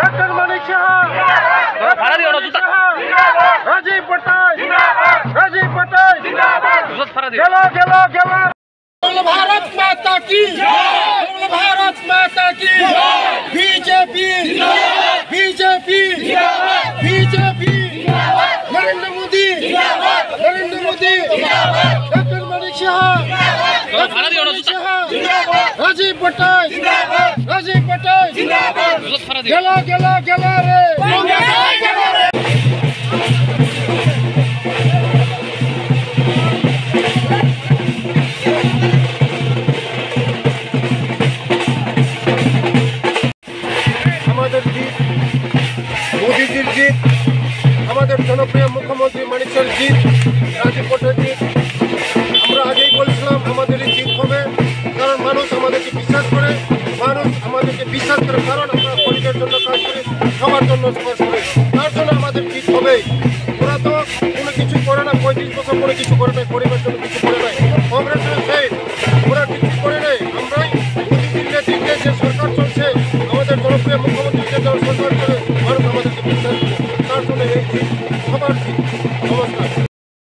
Doctor Manik Rajiv Patel गेला गेला गेला। भारत माता की भारत माता की BJP BJP BJP Narendra Modi doctor Manik Rajiv Patel गेला गेला गेला रे। मोदीजीर जीत, हमारे जनप्रिय मुख्यमंत्री मानिक जीत, राजीव पटेल जीत। আমরা আগেই বলেছিলাম আমাদের জিত হবে, কারণ মানুষ আমাদেরকে বিশ্বাস করে, কারণ আমরা গরিবের জন্য কাজ করি, সবার জন্য কাজ করি, তার জন্য আমাদের জিত হবে। ওরা তো কোনো কিছু করে না, 35 বছর করে কিছু করে নাই, গরিবের জন্য কিছু করে নাই। কংগ্রেসের সেই ওরা কিছু করে নেই। আমরাই মোদীজির নেতৃত্বে যে সরকার চলছে, আমাদের জনপ্রিয় মুখ্যমন্ত্রী যে সরকার চলে